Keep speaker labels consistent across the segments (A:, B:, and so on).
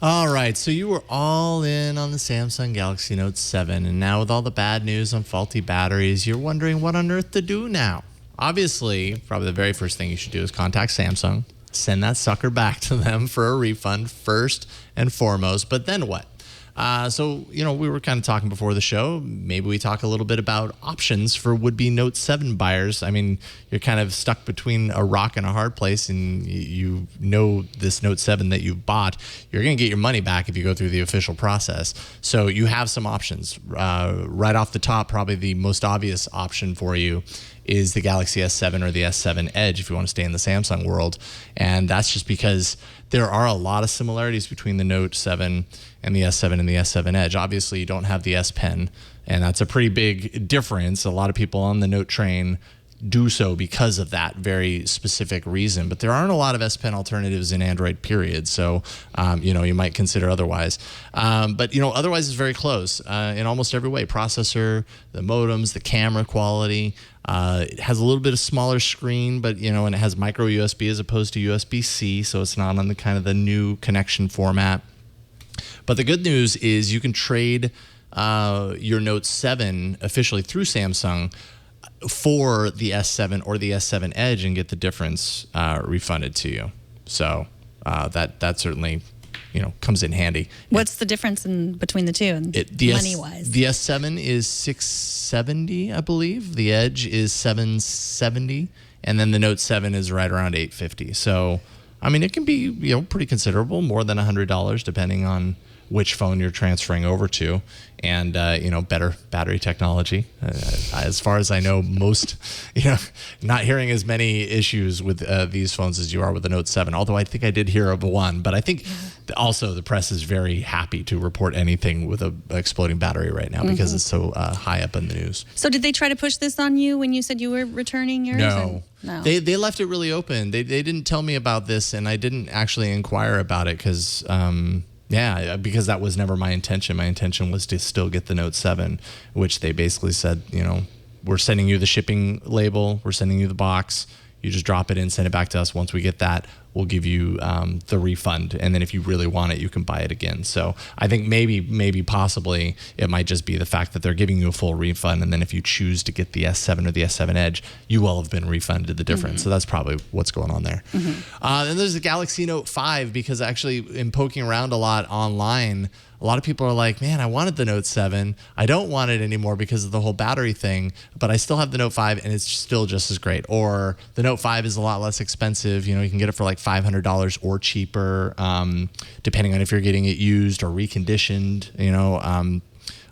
A: All right, so you were all in on the Samsung Galaxy Note 7, and now with all the bad news on faulty batteries, you're wondering what on earth to do now. Obviously, probably the very first thing you should do is contact Samsung, send that sucker back to them for a refund first and foremost, but then what? We were kind of talking before the show. Maybe we talk a little bit about options for would-be Note 7 buyers. I mean, you're kind of stuck between a rock and a hard place, and you know this Note 7 that you've bought, you're going to get your money back if you go through the official process. So you have some options. Right off the top, probably the most obvious option for you is the Galaxy S7 or the S7 Edge if you want to stay in the Samsung world. And that's just because there are a lot of similarities between the Note 7 and the S7 and the S7 Edge. Obviously, you don't have the S Pen, and that's a pretty big difference. A lot of people on the Note train do so because of that very specific reason. But there aren't a lot of S Pen alternatives in Android, period. So, you might consider otherwise. Otherwise it's very close in almost every way. Processor, the modems, the camera quality. It has a little bit of smaller screen, but, and it has micro USB as opposed to USB-C. So it's not on the kind of the new connection format. But the good news is you can trade your Note 7 officially through Samsung for the S7 or the S7 Edge and get the difference refunded to you. So that certainly comes in handy.
B: What's the difference between the two money-wise?
A: The S7 is $670, I believe. The Edge is $770, and then the Note 7 is right around $850. So, I mean, it can be pretty considerable, more than $100, depending on which phone you're transferring over to, and better battery technology. As far as I know, most not hearing as many issues with these phones as you are with the Note 7. Although I think I did hear of one, but I think also the press is very happy to report anything with an exploding battery right now because it's so high up in the news.
B: So did they try to push this on you when you said you were returning yours?
A: No. They left it really open. They didn't tell me about this, and I didn't actually inquire about it because that was never my intention. My intention was to still get the Note 7, which they basically said, we're sending you the shipping label, we're sending you the box, you just drop it in, send it back to us. Once we get that, we'll give you the refund, and then if you really want it, you can buy it again. So I think maybe possibly it might just be the fact that they're giving you a full refund, and then if you choose to get the S7 or the S7 Edge, you will have been refunded the difference. So that's probably what's going on there. Then there's the Galaxy Note 5, because actually in poking around a lot online, a lot of people are like, man, I wanted the Note 7. I don't want it anymore because of the whole battery thing, but I still have the Note 5 and it's still just as great. Or the Note 5 is a lot less expensive. You can get it for like $500 or cheaper, depending on if you're getting it used or reconditioned,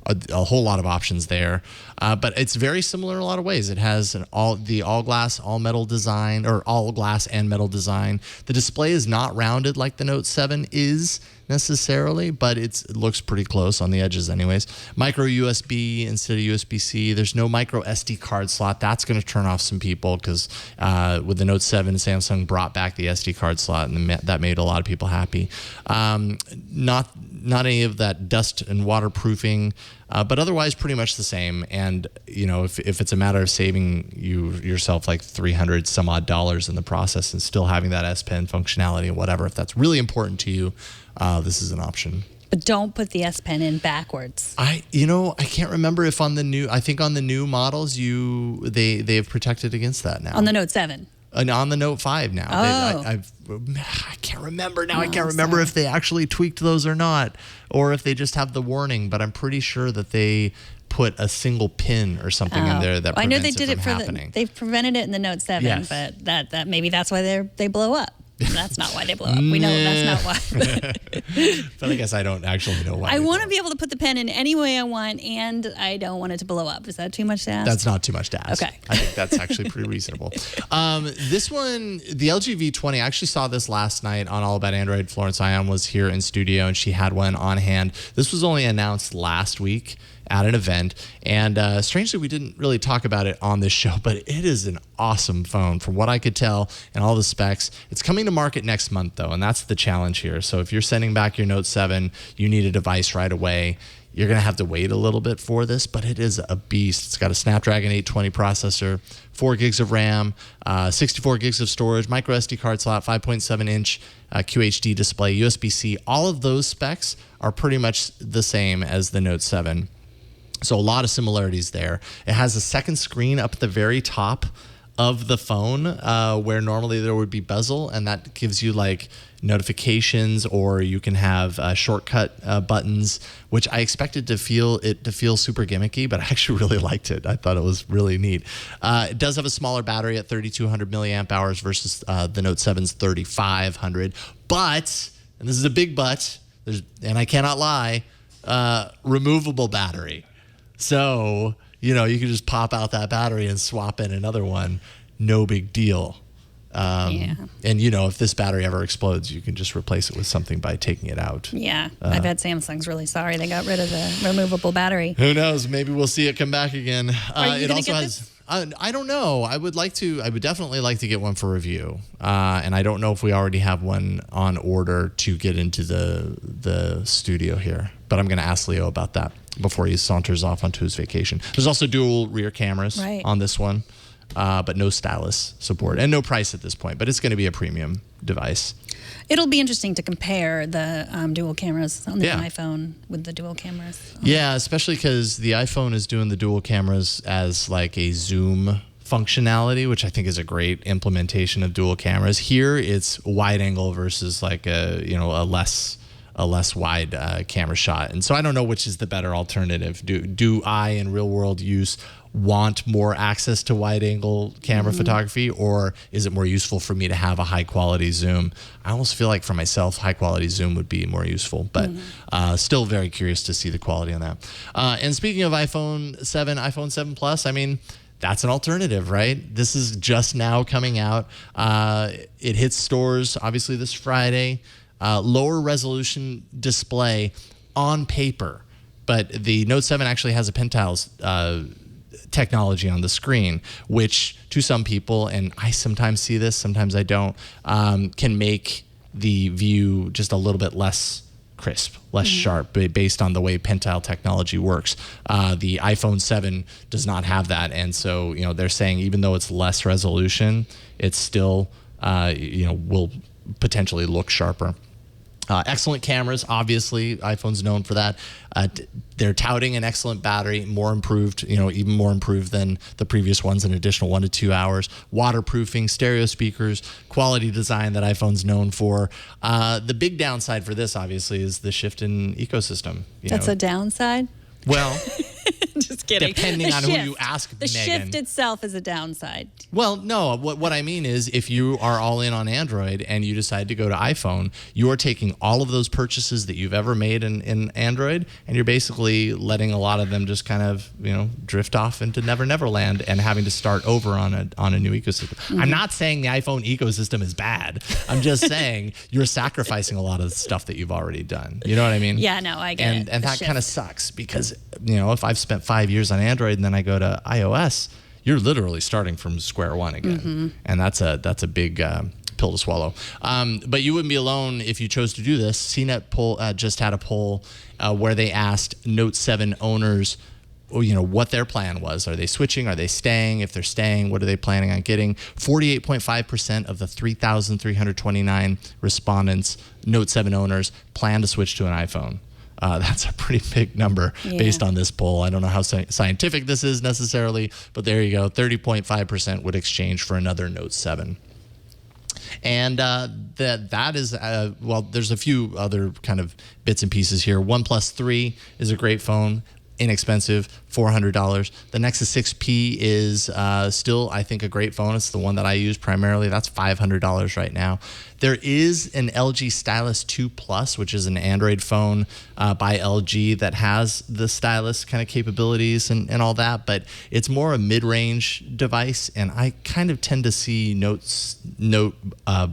A: a whole lot of options there. But it's very similar in a lot of ways. It has all glass, all metal design, or all glass and metal design. The display is not rounded like the Note 7 is necessarily, but it looks pretty close on the edges anyways. Micro USB instead of USB-C. There's no micro SD card slot. That's going to turn off some people because with the Note 7, Samsung brought back the SD card slot, and that made a lot of people happy. Not any of that dust and waterproofing, but otherwise pretty much the same. And if it's a matter of saving yourself like $300 some odd in the process and still having that S Pen functionality and whatever, if that's really important to you, this is an option.
B: But don't put the S Pen in backwards.
A: I can't remember if on the new models they have protected against that now.
B: On the Note 7.
A: And on the Note 5 now. I can't remember now. I can't remember if they actually tweaked those or not, or if they just have the warning. But I'm pretty sure that they put a single pin or something in there that prevents
B: I know they did
A: it from
B: it
A: happening.
B: They've prevented it in the Note 7,
A: yes.
B: But that maybe that's why they blow up. That's not why they blow up. We know that's not why.
A: But I guess I don't actually know why.
B: I want to be able to put the pen in any way I want, and I don't want it to blow up. Is that too much to ask?
A: That's not too much to ask.
B: Okay.
A: I think that's actually pretty reasonable. This one, the LG V20, I actually saw this last night on All About Android. Florence Ion was here in studio, and she had one on hand. This was only announced last week, at an event. And strangely, we didn't really talk about it on this show, but it is an awesome phone from what I could tell and all the specs. It's coming to market next month, though, and that's the challenge here. So if you're sending back your Note 7, you need a device right away. You're going to have to wait a little bit for this, but it is a beast. It's got a Snapdragon 820 processor, 4 gigs of RAM, 64 gigs of storage, micro SD card slot, 5.7-inch QHD display, USB-C. All of those specs are pretty much the same as the Note 7. So a lot of similarities there. It has a second screen up at the very top of the phone where normally there would be bezel, and that gives you like notifications, or you can have shortcut buttons, which I expected to feel super gimmicky, but I actually really liked it. I thought it was really neat. It does have a smaller battery at 3,200 milliamp hours versus the Note 7's 3,500. But, and this is a big but, and I cannot lie, removable battery. So, you know, you can just pop out that battery and swap in another one. No big deal. And, you know, if this battery ever explodes, you can just replace it with something by taking it out.
B: Yeah. I bet Samsung's really sorry they got rid of the removable battery.
A: Who knows? Maybe we'll see it come back again.
B: Are you
A: it also has... This? I don't know. I would definitely like to get one for review. And I don't know if we already have one on order to get into the studio here. But I'm going to ask Leo about that before he saunters off onto his vacation. There's also dual rear cameras on this one, but no stylus support and no price at this point. But it's going to be a premium device.
B: It'll be interesting to compare the dual cameras on the iPhone with the dual cameras.
A: Yeah, especially because the iPhone is doing the dual cameras as like a zoom functionality, which I think is a great implementation of dual cameras. Here, it's wide angle versus like a less wide camera shot. And so I don't know which is the better alternative. Do I, in real world use, want more access to wide angle camera photography, or is it more useful for me to have a high quality zoom? I almost feel like for myself, high quality zoom would be more useful, but still very curious to see the quality on that. And speaking of iPhone 7 Plus, I mean, that's an alternative, right? This is just now coming out. It hits stores obviously this Friday. Lower resolution display on paper, but the Note 7 actually has a Pentiles technology on the screen, which to some people, and I sometimes see this, sometimes I don't, can make the view just a little bit less crisp, less sharp, based on the way Pentile technology works. The iPhone 7 does not have that, and so they're saying even though it's less resolution, it's still will potentially look sharper. Excellent cameras, obviously. iPhone's known for that. They're touting an excellent battery, more improved, even more improved than the previous ones, an additional 1 to 2 hours. Waterproofing, stereo speakers, quality design that iPhone's known for. The big downside for this, obviously, is the shift in ecosystem.
B: That's a downside?
A: Well,
B: just kidding.
A: Depending on who you ask,
B: the
A: Megan.
B: shift itself is a downside.
A: Well, no. What I mean is, if you are all in on Android and you decide to go to iPhone, you are taking all of those purchases that you've ever made in Android, and you're basically letting a lot of them just kind of drift off into Never Never Land and having to start over on a new ecosystem. I'm not saying the iPhone ecosystem is bad. I'm just saying you're sacrificing a lot of the stuff that you've already done. You know what I mean?
B: Yeah, no, I get it.
A: And that kind of sucks because if I've spent 5 years on Android and then I go to iOS, you're literally starting from square one again, and that's a big pill to swallow. But you wouldn't be alone if you chose to do this. CNET poll just had a poll where they asked Note 7 owners, what their plan was. Are they switching? Are they staying? If they're staying, what are they planning on getting? 48.5% of the 3,329 respondents, Note 7 owners, plan to switch to an iPhone. That's a pretty big number based on this poll. I don't know how scientific this is necessarily, but there you go. 30.5% would exchange for another Note 7. And that is, there's a few other kind of bits and pieces here. OnePlus 3 is a great phone. Inexpensive, $400. The Nexus 6P is still, I think, a great phone. It's the one that I use primarily. That's $500 right now. There is an LG Stylus 2 Plus, which is an Android phone by LG that has the stylus kind of capabilities and all that, but it's more a mid-range device, and I kind of tend to see Note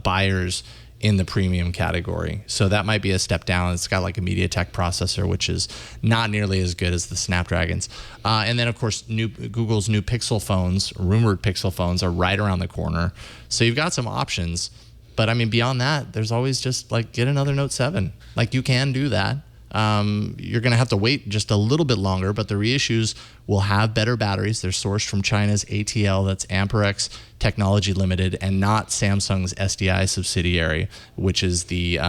A: buyers in the premium category. So that might be a step down. It's got like a MediaTek processor, which is not nearly as good as the Snapdragons. And then, of course, Google's new Pixel phones, rumored Pixel phones, are right around the corner. So you've got some options. But I mean, beyond that, there's always just like get another Note 7. Like you can do that. You're going to have to wait just a little bit longer, but the reissues will have better batteries. They're sourced from China's ATL, that's Amperex Technology Limited, and not Samsung's SDI subsidiary, which is the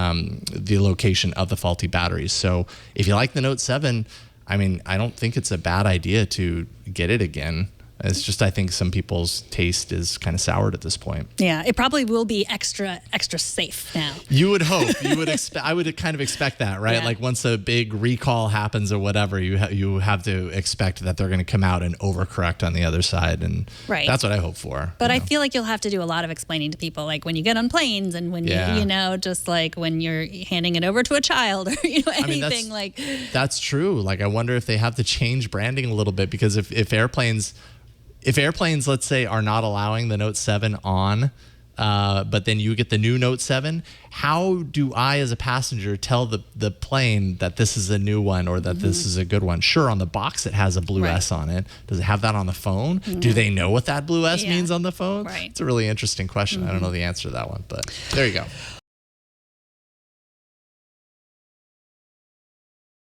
A: location of the faulty batteries. So if you like the Note 7, I mean, I don't think it's a bad idea to get it again. It's just I think some people's taste is kind of soured at this point.
B: Yeah, it probably will be extra safe now.
A: You would hope. You would expect. I would kind of expect that, right?
B: Yeah.
A: Like once a big recall happens or whatever, you have to expect that they're going to come out and overcorrect on the other side, and that's what I hope for.
B: But I feel like you'll have to do a lot of explaining to people, like when you get on planes and when you know, just like when you're handing it over to a child or anything like.
A: That's true. Like I wonder if they have to change branding a little bit, because if airplanes, let's say, are not allowing the Note 7 on, but then you get the new Note 7, how do I, as a passenger, tell the plane that this is a new one or that this is a good one? Sure, on the box it has a blue S on it. Does it have that on the phone? Do they know what that blue S means on the phone?
B: Right.
A: It's a really interesting question. I don't know the answer to that one, but there you go.